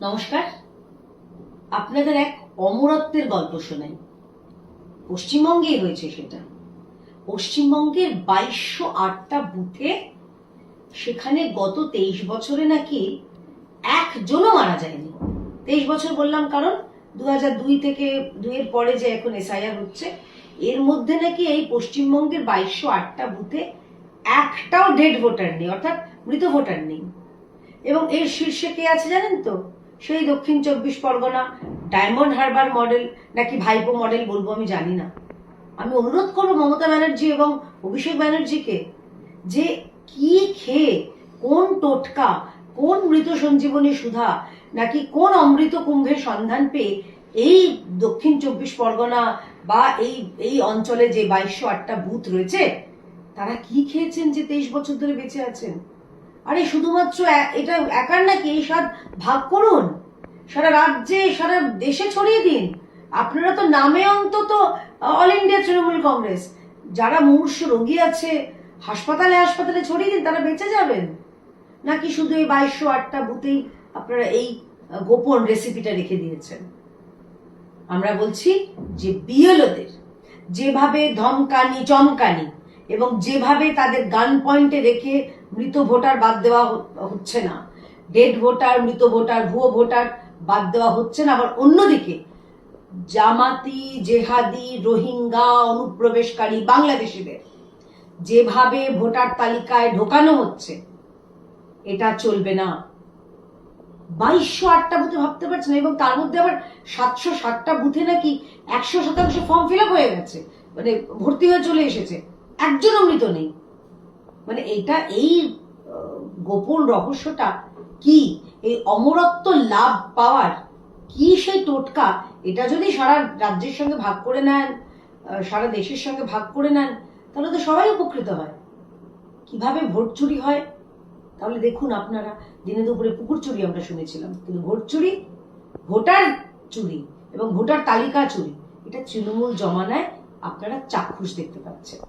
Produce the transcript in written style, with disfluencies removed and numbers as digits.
নমস্কার, আপনাদের এক অমরত্বের গল্প শোনাই। পশ্চিমবঙ্গেই হয়েছে সেটা। পশ্চিমবঙ্গের 2208টা বুথে সেখানে গত 23 বছরে নাকি একজনও মারা যায়নি। 23 বছর বললাম কারণ 2002 থেকে 2-এর পরে যে এখন এসআইআর হচ্ছে, এর মধ্যে নাকি এই পশ্চিমবঙ্গের 2208টা বুথে একটাও ডেড ভোটার নেই, অর্থাৎ মৃত ভোটার নেই। এবং এর শীর্ষে কে আছে জানেন তো? সেই দক্ষিণ 24 পরগনা ডায়মন্ড হারবার মডেল, নাকি ভাইপো মডেল বলবো আমি জানি না। আমি অনুরোধ করবো মমতা ব্যানার্জি এবং অভিষেক ব্যানার্জিকে, যে কি খেয়ে, কোন টোটকা, কোন মৃত সঞ্জীবনী সুধা, নাকি কোন অমৃত কুম্ভের সন্ধান পেয়ে এই দক্ষিণ 24 পরগনা বা এই অঞ্চলে যে 2208টা বুথ রয়েছে, তারা কি খেয়েছেন যে 23 বছর ধরে বেঁচে আছেন? আরে শুধুমাত্র এটা একার নাকি, এই স্বাদ ভাগ করুন, সারা রাজ্যে সারা দেশে ছড়িয়ে দিন। আপনারা তো নামে অন্তত অল ইন্ডিয়া তৃণমূল কংগ্রেস, যারা মূর্ষ রোগী আছে হাসপাতালে হাসপাতালে ছড়িয়ে দিন, তারা বেঁচে যাবেন। নাকি শুধু এই 2208টা বুথেই আপনারা এই গোপন রেসিপিটা রেখে দিয়েছেন? আমরা বলছি যে বিএলওদের যেভাবে ধমকানি চমকানি এবং যেভাবে তাদের গান পয়েন্টে রেখে মৃত ভোটার বাদ দেওয়া হচ্ছে না, ডেড ভোটার, মৃত ভোটার, ভুয়ো ভোটার বাদ দেওয়া হচ্ছে না, আবার অন্যদিকে জামাতি, জেহাদি, রোহিঙ্গা, অনুপ্রবেশকারী বাংলাদেশিদের যেভাবে ভোটার তালিকায় ঢোকানো হচ্ছে, এটা চলবে না। 2208টা বুথে ভাবতে পারছেন, এবং তার মধ্যে আবার 760টা বুথে নাকি 100% ফর্ম ফিল আপ হয়ে গেছে, মানে ভর্তি হয়ে চলে এসেছে, একজনও মৃত নেই। মানে এই গোপন রহস্যটা কি? এই অমরত্ব লাভ পাওয়ার কি সেই টোটকা? এটা যদি সারা রাজ্যের সঙ্গে ভাগ করে নেন, সারা দেশের সঙ্গে ভাগ করে নেন, তাহলে তো সবাই উপকৃত হয়। কিভাবে ভোট চুরি হয় তাহলে দেখুন আপনারা। দিনে দুপুরে পুকুর চুরি আমরা শুনেছিলাম, কিন্তু ভোট চুরি, ভোটার চুরি এবং ভোটার তালিকা চুরি, এটা তৃণমূল জমানায় আপনারা চাক্ষুষ দেখতে পাচ্ছেন।